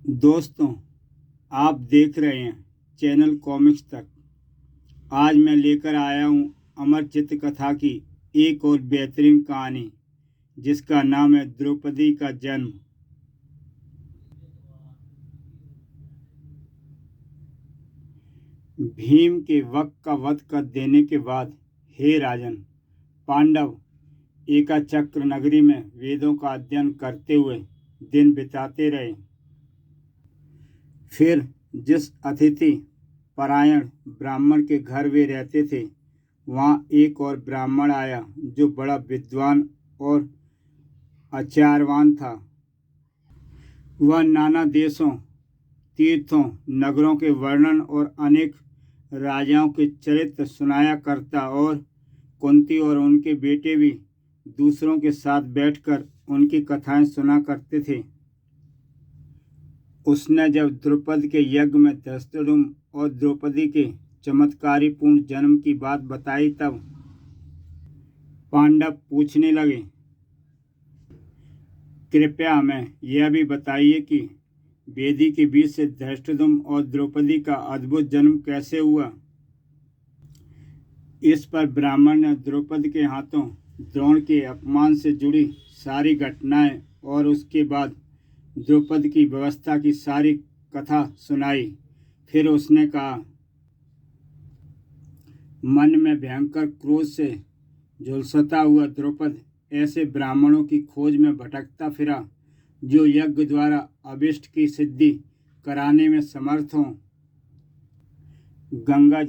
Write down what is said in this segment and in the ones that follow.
दोस्तों, आप देख रहे हैं चैनल कॉमिक्स तक। आज मैं लेकर आया हूं अमर चित्र कथा की एक और बेहतरीन कहानी, जिसका नाम है द्रौपदी का जन्म। भीम के वक्त का वध कर देने के बाद हे राजन, पांडव एकाचक्र नगरी में वेदों का अध्ययन करते हुए दिन बिताते रहे। फिर जिस अतिथि परायण ब्राह्मण के घर वे रहते थे, वहाँ एक और ब्राह्मण आया जो बड़ा विद्वान और आचारवान था। वह नाना देशों, तीर्थों, नगरों के वर्णन और अनेक राजाओं के चरित्र सुनाया करता, और कुंती और उनके बेटे भी दूसरों के साथ बैठकर उनकी कथाएं सुना करते थे। उसने जब द्रुपद के यज्ञ में धृष्टद्युम्न और द्रौपदी के चमत्कारीपूर्ण जन्म की बात बताई, तब पांडव पूछने लगे, कृपया हमें यह भी बताइए कि वेदी के बीच से धृष्टद्युम्न और द्रौपदी का अद्भुत जन्म कैसे हुआ। इस पर ब्राह्मण ने द्रौपदी के हाथों द्रोण के अपमान से जुड़ी सारी घटनाएं और उसके बाद द्रौपदी की व्यवस्था की सारी कथा सुनाई। फिर उसने कहा, मन में भयंकर क्रोध से झुलसता हुआ द्रौपद ऐसे ब्राह्मणों की खोज में भटकता फिरा जो यज्ञ द्वारा अभिष्ट की सिद्धि कराने में समर्थ हों। गंगा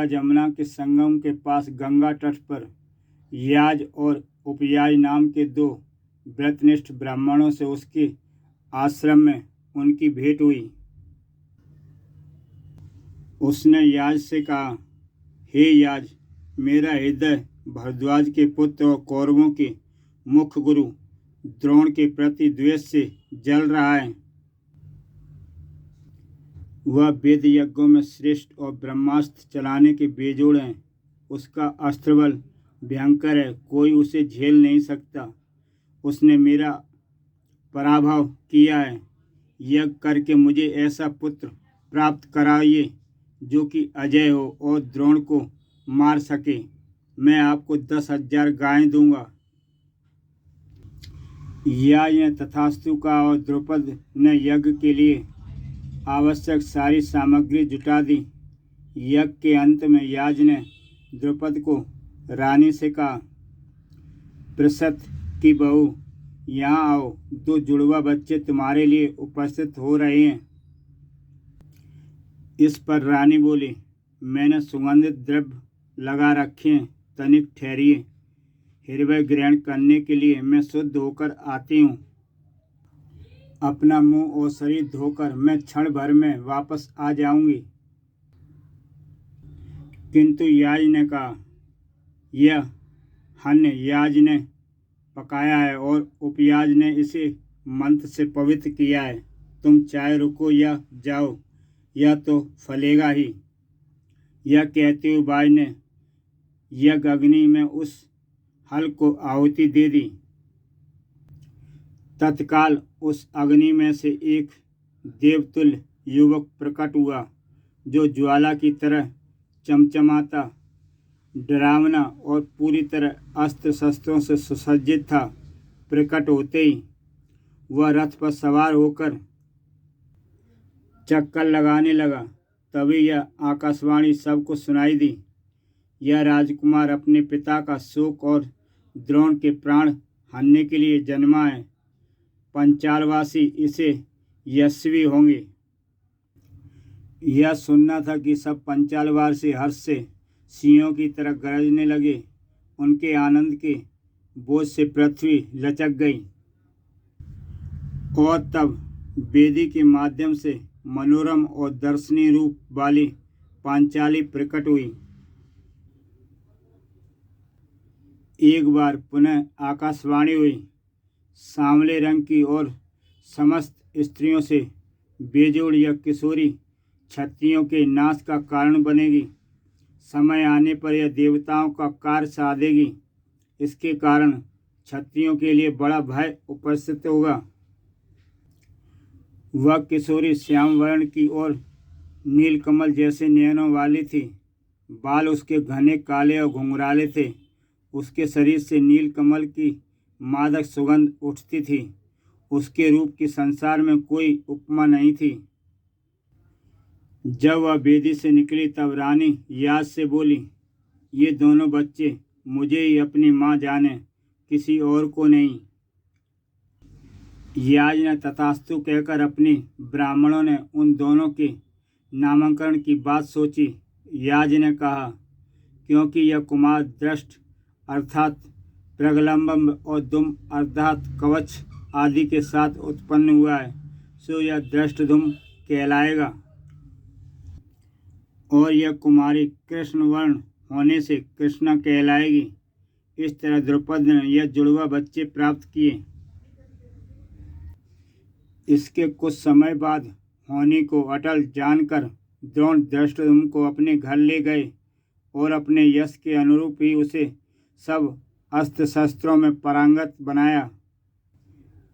जमुना के संगम के पास गंगा तट पर याज और उपयाज नाम के दो व्रतनिष्ठ ब्राह्मणों से उसके आश्रम में उनकी भेंट हुई। उसने याज से कहा, हे याज, मेरा हृदय भरद्वाज के पुत्र और कौरवों के मुख्य गुरु द्रोण के प्रति द्वेष से जल रहा है। वह वेद यज्ञों में श्रेष्ठ और ब्रह्मास्त्र चलाने के बेजोड़ हैं। उसका अस्त्र बल भयंकर है, कोई उसे झेल नहीं सकता। उसने मेरा पराभव किया है। यज्ञ करके मुझे ऐसा पुत्र प्राप्त कराइए जो कि अजय हो और द्रोण को मार सके। मैं आपको 10,000 गायें दूंगा। याज ने तथास्तु कहा और द्रौपद ने यज्ञ के लिए आवश्यक सारी सामग्री जुटा दी। यज्ञ के अंत में याज ने द्रौपद को रानी से कहा, पृषत की बहू, यहाँ आओ, दो जुड़वा बच्चे तुम्हारे लिए उपस्थित हो रहे हैं। इस पर रानी बोली, मैंने सुगंधित द्रव्य लगा रखे हैं, तनिक ठहरिए। हृदय ग्रहण करने के लिए मैं शुद्ध होकर आती हूँ। अपना मुंह और शरीर धोकर मैं क्षण भर में वापस आ जाऊंगी। किंतु याज ने कहा, यह अन्न याज ने पकाया है और उपयाज ने इसे मंत्र से पवित्र किया है। तुम चाहे रुको या जाओ, यह तो फलेगा ही। यह कहते हुए बाज ने यज्ञ अग्नि में उस हल को आहुति दे दी। तत्काल उस अग्नि में से एक देवतुल्य युवक प्रकट हुआ, जो ज्वाला की तरह चमचमाता, डरावना और पूरी तरह अस्त्र शस्त्रों से सुसज्जित था। प्रकट होते ही वह रथ पर सवार होकर चक्कर लगाने लगा। तभी यह आकाशवाणी सबको सुनाई दी, यह राजकुमार अपने पिता का शोक और द्रोण के प्राण हरने के लिए जन्मा है। पंचालवासी इसे यशस्वी होंगे। यह सुनना था कि सब पंचालवासी हर्ष से सिंहों की तरह गरजने लगे। उनके आनंद के बोझ से पृथ्वी लचक गई और तब वेदी के माध्यम से मनोरम और दर्शनीय रूप वाली पांचाली प्रकट हुई। एक बार पुनः आकाशवाणी हुई, सांवले रंग की और समस्त स्त्रियों से बेजोड़ यह किशोरी क्षत्रियों के नाश का कारण बनेगी। समय आने पर यह देवताओं का कार्य साधेगी। इसके कारण क्षत्रियों के लिए बड़ा भय उपस्थित होगा। वह किशोरी श्याम वर्ण की और नीलकमल जैसे नयनों वाली थी। बाल उसके घने काले और घुंघराले थे। उसके शरीर से नीलकमल की मादक सुगंध उठती थी। उसके रूप की संसार में कोई उपमा नहीं थी। जब वह बेदी से निकली तब रानी याद से बोली, ये दोनों बच्चे मुझे ही अपनी माँ जाने, किसी और को नहीं। याज ने तथास्तु कहकर अपनी ब्राह्मणों ने उन दोनों के नामकरण की बात सोची। याज ने कहा, क्योंकि यह कुमार दृष्ट अर्थात प्रगलंबम और दुम अर्थात कवच आदि के साथ उत्पन्न हुआ है, सो यह दृष्टधुम कहलाएगा। और यह कुमारी कृष्ण वर्ण होने से कृष्णा कहलाएगी। इस तरह द्रुपद ने यह जुड़वा बच्चे प्राप्त किए। इसके कुछ समय बाद होनी को अटल जानकर द्रोण धृष्टद्युम्न को अपने घर ले गए और अपने यश के अनुरूप ही उसे सब अस्त्र शस्त्रों में पारंगत बनाया।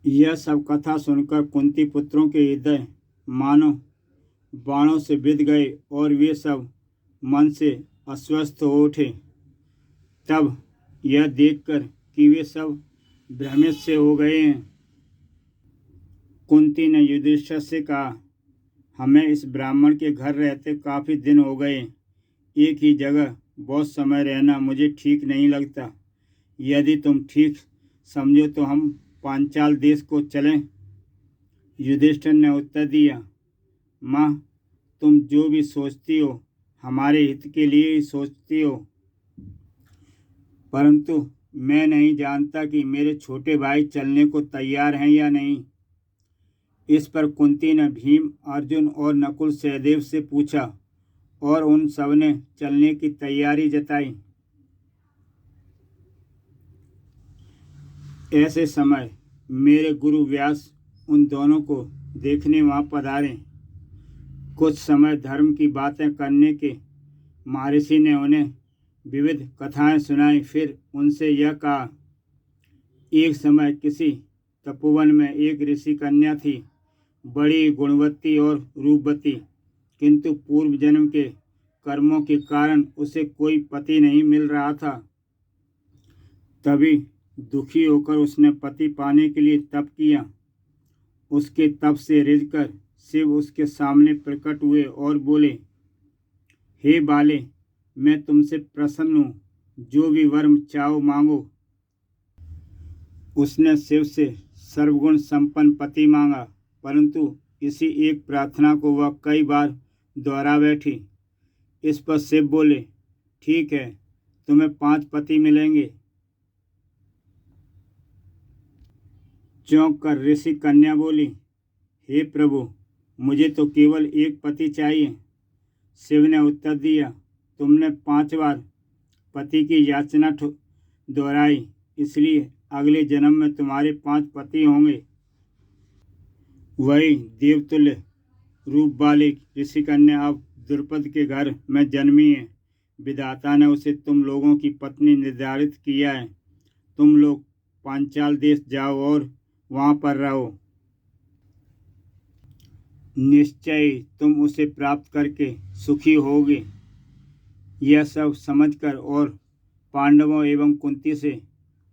यह सब कथा सुनकर कुंती पुत्रों के हृदय मानो बाणों से बिध गए और वे सब मन से अस्वस्थ हो उठे। तब यह देखकर कि वे सब भ्रमित से हो गए हैं, कुंती ने युधिष्ठिर से कहा, हमें इस ब्राह्मण के घर रहते काफ़ी दिन हो गए। एक ही जगह बहुत समय रहना मुझे ठीक नहीं लगता। यदि तुम ठीक समझो तो हम पांचाल देश को चलें। युधिष्ठिर ने उत्तर दिया, माँ, तुम जो भी सोचती हो हमारे हित के लिए ही सोचती हो, परंतु मैं नहीं जानता कि मेरे छोटे भाई चलने को तैयार हैं या नहीं। इस पर कुंती ने भीम, अर्जुन और नकुल सहदेव से पूछा और उन सब ने चलने की तैयारी जताई। ऐसे समय मेरे गुरु व्यास उन दोनों को देखने वहाँ पधारे। कुछ समय धर्म की बातें करने के महर्षि ने उन्हें विविध कथाएं सुनाई। फिर उनसे यह कहा, एक समय किसी तपोवन में एक ऋषि कन्या थी, बड़ी गुणवती और रूपवती, किंतु पूर्व जन्म के कर्मों के कारण उसे कोई पति नहीं मिल रहा था। तभी दुखी होकर उसने पति पाने के लिए तप किया। उसके तप से रिझकर शिव उसके सामने प्रकट हुए और बोले, हे बाले, मैं तुमसे प्रसन्न हूँ, जो भी वर चाहो मांगो। उसने शिव से सर्वगुण संपन्न पति मांगा, परंतु इसी एक प्रार्थना को वह कई बार दोहरा बैठी। इस पर शिव बोले, ठीक है, तुम्हें 5 पति मिलेंगे। चौंक कर ऋषि कन्या बोली, हे प्रभु, मुझे तो केवल एक पति चाहिए। शिव ने उत्तर दिया, तुमने 5 बार पति की याचना दोहराई, इसलिए अगले जन्म में तुम्हारे 5 पति होंगे। वही देवतुल्य रूप वाली ऋषि कन्या अब द्रुपद के घर में जन्मी है। विधाता ने उसे तुम लोगों की पत्नी निर्धारित किया है। तुम लोग पांचाल देश जाओ और वहां पर रहो। निश्चय तुम उसे प्राप्त करके सुखी होगे। यह सब समझकर और पांडवों एवं कुंती से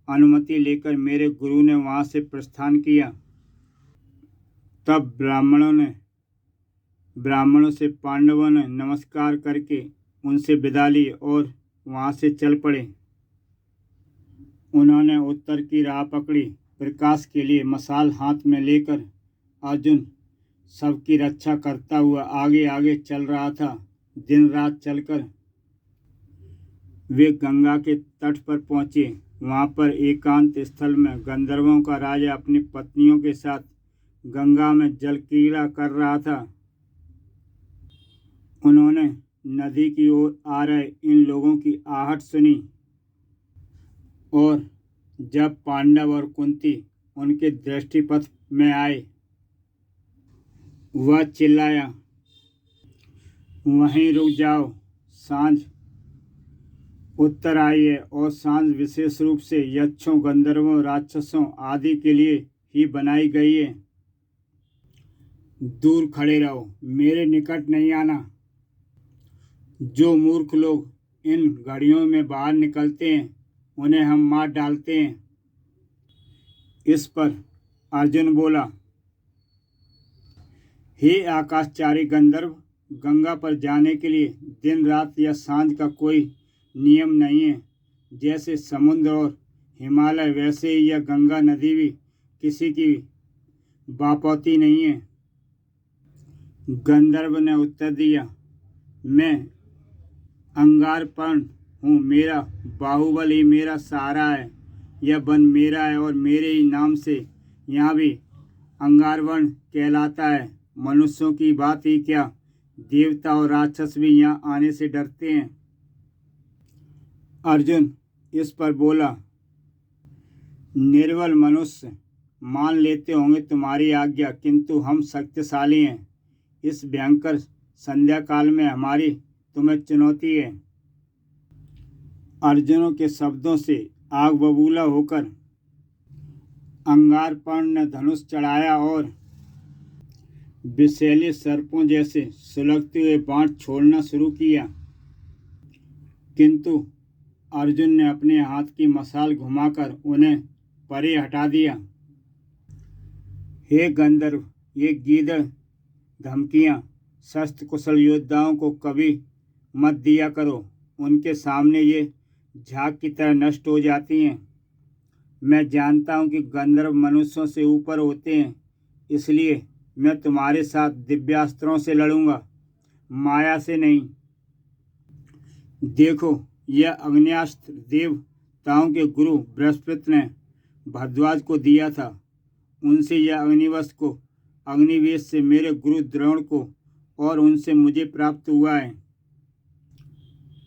अनुमति लेकर मेरे गुरु ने वहां से प्रस्थान किया। तब ब्राह्मणों से पांडवों ने नमस्कार करके उनसे विदा ली और वहां से चल पड़े। उन्होंने उत्तर की राह पकड़ी। प्रकाश के लिए मशाल हाथ में लेकर अर्जुन सबकी रक्षा करता हुआ आगे आगे चल रहा था। दिन रात चलकर वे गंगा के तट पर पहुंचे। वहां पर एकांत स्थल में गंधर्वों का राजा अपनी पत्नियों के साथ गंगा में जल क्रीड़ा कर रहा था। उन्होंने नदी की ओर आ रहे इन लोगों की आहट सुनी और जब पांडव और कुंती उनके दृष्टिपथ में आए, वह चिल्लाया, वहीं रुक जाओ, सांझ उत्तर आई है और सांझ विशेष रूप से यक्षों, गंधर्वों, राक्षसों आदि के लिए ही बनाई गई है। दूर खड़े रहो, मेरे निकट नहीं आना। जो मूर्ख लोग इन घड़ियों में बाहर निकलते हैं उन्हें हम मार डालते हैं। इस पर अर्जुन बोला, हे आकाशचारी गंधर्व, गंगा पर जाने के लिए दिन रात या सांझ का कोई नियम नहीं है। जैसे समुद्र और हिमालय वैसे ही यह गंगा नदी भी किसी की बापौती नहीं है। गंधर्व ने उत्तर दिया, मैं अंगारपर्ण हूँ, मेरा बाहुबल ही मेरा सहारा है। यह वन मेरा है और मेरे ही नाम से यहाँ भी अंगारवर्ण कहलाता है। मनुष्यों की बात ही क्या, देवता और राक्षस भी यहाँ आने से डरते हैं। अर्जुन इस पर बोला, निर्बल मनुष्य मान लेते होंगे तुम्हारी आज्ञा, किंतु हम शक्तिशाली हैं। इस भयंकर संध्या काल में हमारी तुम्हें चुनौती है। अर्जुनों के शब्दों से आग बबूला होकर अंगारपर्ण ने धनुष चढ़ाया और विषैले सर्पों जैसे सुलगते हुए बाण छोड़ना शुरू किया, किंतु अर्जुन ने अपने हाथ की मशाल घुमाकर उन्हें परे हटा दिया। हे गंधर्व, ये गीदड़ धमकियाँ शस्त्र कुशल योद्धाओं को कभी मत दिया करो, उनके सामने ये झाग की तरह नष्ट हो जाती हैं। मैं जानता हूँ कि गंधर्व मनुष्यों से ऊपर होते हैं, इसलिए मैं तुम्हारे साथ दिव्यास्त्रों से लड़ूंगा, माया से नहीं। देखो, यह अग्न्यास्त्र देवताओं के गुरु बृहस्पति ने भरद्वाज को दिया था। उनसे यह अग्निवस्त्र को अग्निवेश से मेरे गुरु द्रोण को और उनसे मुझे प्राप्त हुआ है।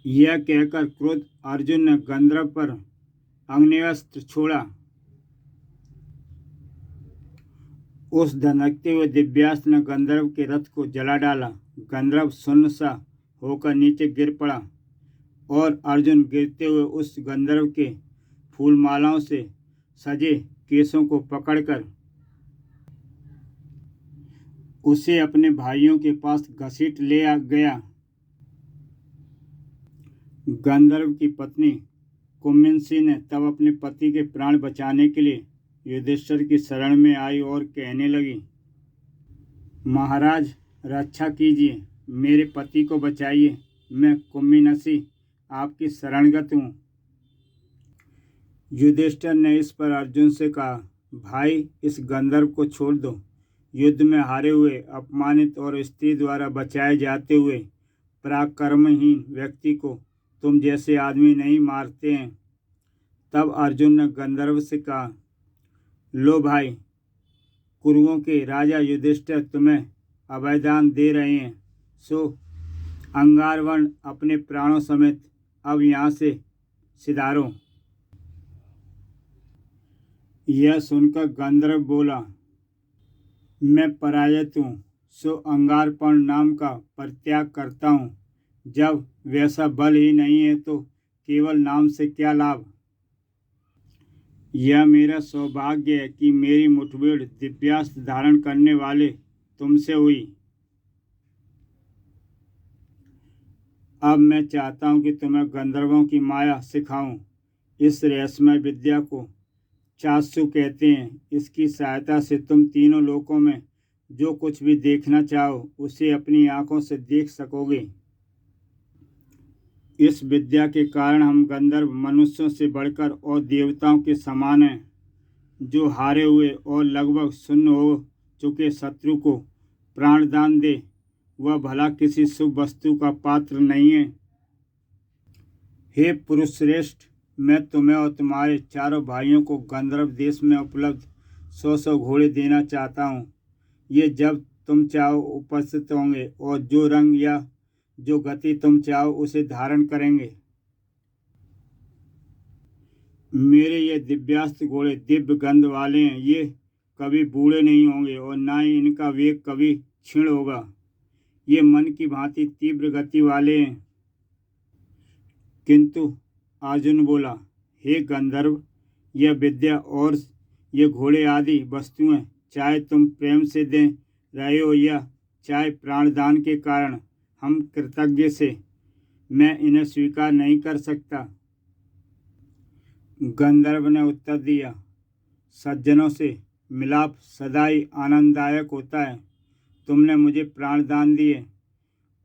यह कहकर क्रोध अर्जुन ने गंधर्व पर अग्निवस्त्र छोड़ा। उस धनकते हुए दिव्यास्त्र ने गंधर्व के रथ को जला डाला। गंधर्व सुन्न सा होकर नीचे गिर पड़ा और अर्जुन गिरते हुए उस गंधर्व के फूलमालाओं से सजे केसों को पकड़कर उसे अपने भाइयों के पास घसीट ले गया। गंधर्व की पत्नी कुमिंसी ने तब अपने पति के प्राण बचाने के लिए युधिष्ठिर की शरण में आई और कहने लगी, महाराज रक्षा कीजिए, मेरे पति को बचाइए, मैं कुमिंसी आपकी शरणगत हूँ। युधिष्ठिर ने इस पर अर्जुन से कहा, भाई इस गंधर्व को छोड़ दो। युद्ध में हारे हुए, अपमानित और स्त्री द्वारा बचाए जाते हुए पराक्रमहीन व्यक्ति को तुम जैसे आदमी नहीं मारते हैं। तब अर्जुन ने गंधर्व से कहा, लो भाई, कुरुओं के राजा युधिष्ठिर तुम्हें अभयदान दे रहे हैं, सो अंगारवर्ण अपने प्राणों समेत अब यहाँ से सिधारो। यह सुनकर गंधर्व बोला, मैं पराजित हूँ, सो अंगारपर्ण नाम का परित्याग करता हूँ। जब वैसा बल ही नहीं है तो केवल नाम से क्या लाभ। यह मेरा सौभाग्य है कि मेरी मुठभेड़ दिव्यास्त्र धारण करने वाले तुमसे हुई। अब मैं चाहता हूँ कि तुम्हें गंधर्वों की माया सिखाऊं। इस रहस्यमय विद्या को चाक्षु कहते हैं। इसकी सहायता से तुम तीनों लोकों में जो कुछ भी देखना चाहो उसे अपनी आंखों से देख सकोगे। इस विद्या के कारण हम गंधर्व मनुष्यों से बढ़कर और देवताओं के समान हैं। जो हारे हुए और लगभग शून्य हो चुके शत्रु को प्राणदान दे, वह भला किसी शुभ वस्तु का पात्र नहीं है। हे पुरुष श्रेष्ठ, मैं तुम्हें और तुम्हारे चारों भाइयों को गंधर्व देश में उपलब्ध 100 घोड़े देना चाहता हूँ। ये जब तुम चाहो उपस्थित होंगे और जो रंग या जो गति तुम चाहो उसे धारण करेंगे। मेरे ये दिव्यास्त्र घोड़े दिव्य गंध वाले हैं। ये कभी बूढ़े नहीं होंगे और ना ही इनका वेग कभी क्षीण होगा। ये मन की भांति तीव्र गति वाले हैं। किंतु अर्जुन बोला, हे गंधर्व, यह विद्या और ये घोड़े आदि वस्तुएं चाहे तुम प्रेम से दें, रहे हो या चाहे प्राणदान के कारण हम कृतज्ञ से, मैं इन्हें स्वीकार नहीं कर सकता। गंधर्व ने उत्तर दिया, सज्जनों से मिलाप सदा ही आनंददायक होता है। तुमने मुझे प्राणदान दिए,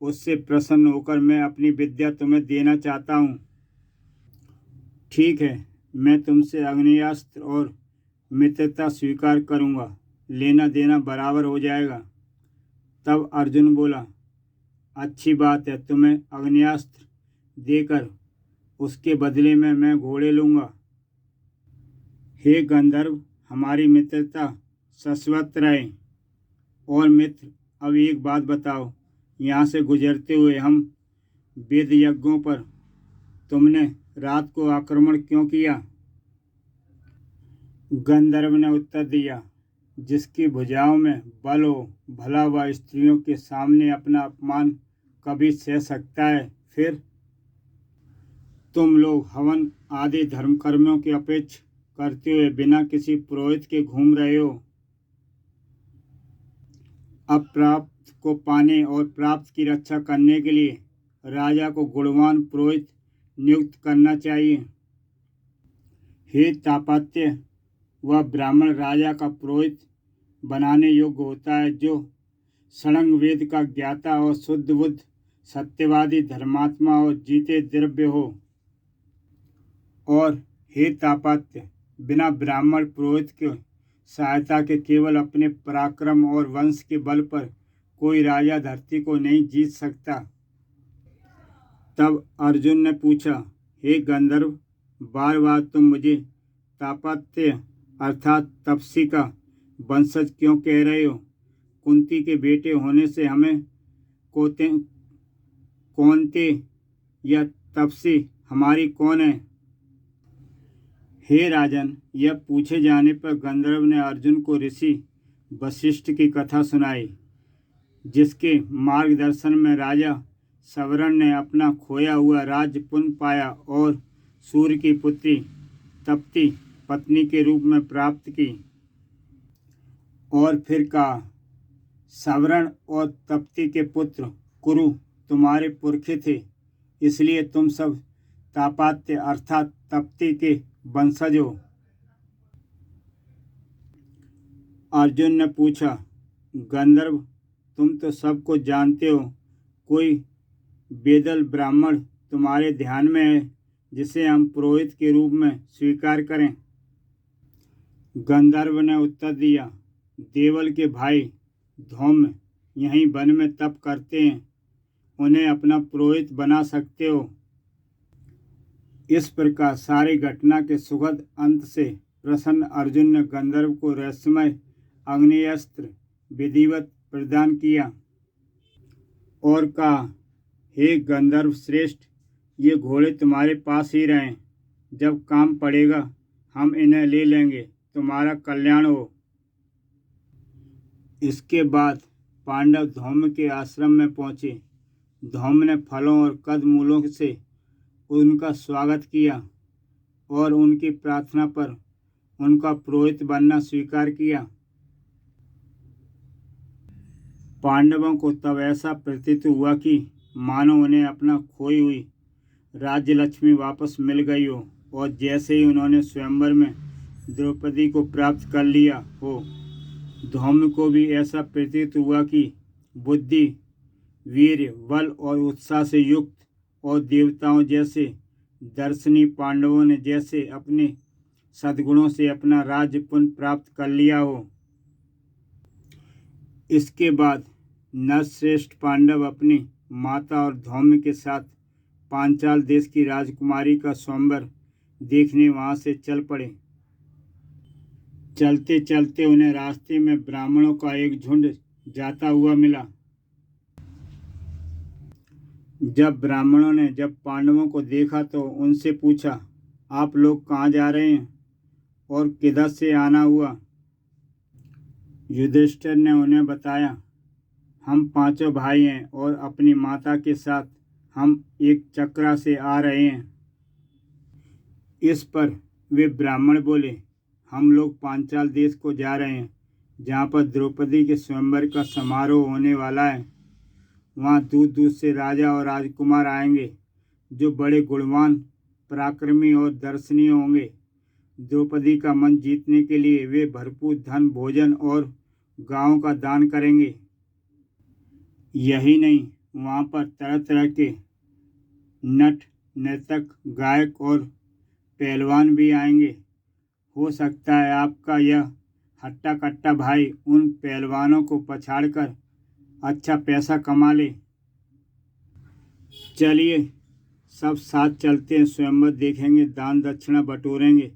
उससे प्रसन्न होकर मैं अपनी विद्या तुम्हें देना चाहता हूँ। ठीक है, मैं तुमसे आग्नेयास्त्र और मित्रता स्वीकार करूँगा, लेना देना बराबर हो जाएगा। तब अर्जुन बोला, अच्छी बात है, तुम्हें आग्नेयास्त्र देकर उसके बदले में मैं घोड़े लूँगा। हे गंधर्व, हमारी मित्रता शाश्वत रहे। और मित्र, अब एक बात बताओ, यहाँ से गुजरते हुए हम वेद यज्ञों पर तुमने रात को आक्रमण क्यों किया? गंधर्व ने उत्तर दिया, जिसकी भुजाओं में बल हो, भला वह स्त्रियों के सामने अपना अपमान कभी सह सकता है? फिर तुम लोग हवन आदि धर्म कर्मों की अपेक्षा करते हुए बिना किसी पुरोहित के घूम रहे हो। अप्राप्त को पाने और प्राप्त की रक्षा करने के लिए राजा को गुणवान पुरोहित नियुक्त करना चाहिए। हे तापत्य, वह ब्राह्मण राजा का पुरोहित बनाने योग्य होता है जो षडंग वेद का ज्ञाता और शुद्ध बुद्ध, सत्यवादी, धर्मात्मा और जीते द्रव्य हो। और हे तापत्य, बिना ब्राह्मण पुरोहित के सहायता के केवल अपने पराक्रम और वंश के बल पर कोई राजा धरती को नहीं जीत सकता। तब अर्जुन ने पूछा, हे गंधर्व, बार बार तुम मुझे तापत्य अर्थात तपसी का वंशज क्यों कह रहे हो? कुंती के बेटे होने से हमें कौनते या तपसी हमारी कौन है? हे राजन, यह पूछे जाने पर गंधर्व ने अर्जुन को ऋषि वशिष्ठ की कथा सुनाई, जिसके मार्गदर्शन में राजा सवर्ण ने अपना खोया हुआ राज्य पुनः पाया और सूर्य की पुत्री तप्ती पत्नी के रूप में प्राप्त की। और फिर कहा, सवर्ण और तप्ती के पुत्र कुरु तुम्हारे पुरखे थे, इसलिए तुम सब तापात्य अर्थात तप्ती के वंशज हो। अर्जुन ने पूछा, गंधर्व, तुम तो सबको जानते हो, कोई बेदल ब्राह्मण तुम्हारे ध्यान में है जिसे हम पुरोहित के रूप में स्वीकार करें? गंधर्व ने उत्तर दिया, देवल के भाई धौम्य यहीं वन में तप करते हैं, उन्हें अपना पुरोहित बना सकते हो। इस प्रकार सारी घटना के सुखद अंत से प्रसन्न अर्जुन ने गंधर्व को रहस्यमय आग्नेयास्त्र विधिवत प्रदान किया और कहा, हे गंधर्व श्रेष्ठ, ये घोड़े तुम्हारे पास ही रहें, जब काम पड़ेगा हम इन्हें ले लेंगे, तुम्हारा कल्याण हो। इसके बाद पांडव धौम्य के आश्रम में पहुंचे। धौम्य ने फलों और कंदमूलों से उनका स्वागत किया और उनकी प्रार्थना पर उनका पुरोहित बनना स्वीकार किया। पांडवों को तब ऐसा प्रतीत हुआ कि मानो उन्हें अपना खोई हुई राज्य लक्ष्मी वापस मिल गई हो, और जैसे ही उन्होंने स्वयंवर में द्रौपदी को प्राप्त कर लिया हो। धौम्य को भी ऐसा प्रतीत हुआ कि बुद्धि, वीर्य, बल और उत्साह से युक्त और देवताओं जैसे दर्शनी पांडवों ने जैसे अपने सद्गुणों से अपना राज्य पुनः प्राप्त कर लिया हो। इसके बाद नरश्रेष्ठ पांडव अपनी माता और धौम्य के साथ पांचाल देश की राजकुमारी का स्वयंवर देखने वहां से चल पड़े। चलते चलते उन्हें रास्ते में ब्राह्मणों का एक झुंड जाता हुआ मिला। जब ब्राह्मणों ने जब पांडवों को देखा तो उनसे पूछा, आप लोग कहाँ जा रहे हैं और किधर से आना हुआ? युधिष्ठिर ने उन्हें बताया, हम पांचों भाई हैं और अपनी माता के साथ हम एक चक्रा से आ रहे हैं। इस पर वे ब्राह्मण बोले, हम लोग पांचाल देश को जा रहे हैं, जहाँ पर द्रौपदी के स्वयंवर का समारोह होने वाला है। वहाँ दूर दूर से राजा और राजकुमार आएंगे जो बड़े गुणवान, पराक्रमी और दर्शनीय होंगे। द्रौपदी का मन जीतने के लिए वे भरपूर धन, भोजन और गांव का दान करेंगे। यही नहीं, वहाँ पर तरह तरह के नट, नर्तक, गायक और पहलवान भी आएंगे। हो सकता है आपका यह हट्टा कट्टा भाई उन पहलवानों को पछाड़कर अच्छा पैसा कमा ले। चलिए सब साथ चलते हैं, स्वयंवर देखेंगे, दान दक्षिणा बटोरेंगे,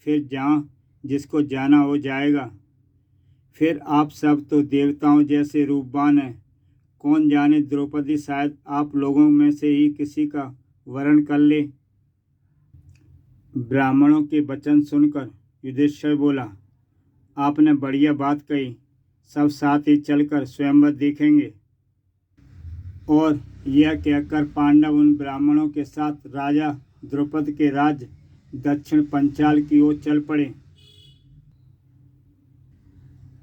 फिर जहाँ जिसको जाना हो जाएगा। फिर आप सब तो देवताओं जैसे रूपवान हैं, कौन जाने द्रौपदी शायद आप लोगों में से ही किसी का वरण कर ले। ब्राह्मणों के वचन सुनकर युधिष्ठिर बोला, आपने बढ़िया बात कही, सब साथ ही चलकर स्वयंवर देखेंगे। और यह कहकर पांडव उन ब्राह्मणों के साथ राजा द्रुपद के राज्य दक्षिण पंचाल की ओर चल पड़े।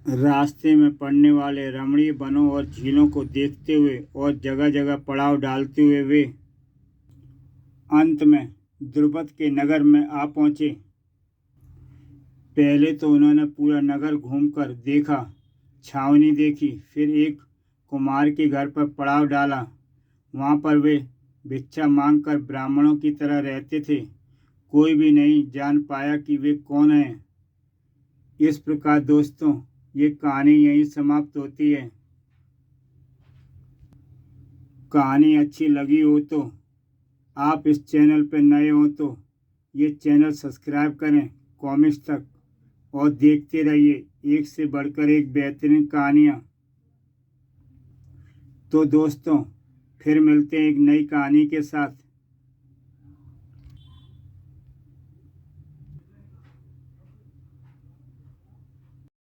रास्ते में पड़ने वाले रमणीय वनों और झीलों को देखते हुए और जगह जगह पड़ाव डालते हुए वे अंत में द्रुपद के नगर में आ पहुंचे। पहले तो उन्होंने पूरा नगर घूमकर देखा, छावनी देखी, फिर एक कुमार के घर पर पड़ाव डाला। वहाँ पर वे भिक्षा मांगकर ब्राह्मणों की तरह रहते थे। कोई भी नहीं जान पाया कि वे कौन हैं। इस प्रकार दोस्तों, ये कहानी यहीं समाप्त होती है। कहानी अच्छी लगी हो तो आप इस चैनल पर नए हो तो ये चैनल सब्सक्राइब करें कॉमिक्स तक और देखते रहिए एक से बढ़कर एक बेहतरीन कहानियाँ। तो दोस्तों फिर मिलते हैं एक नई कहानी के साथ।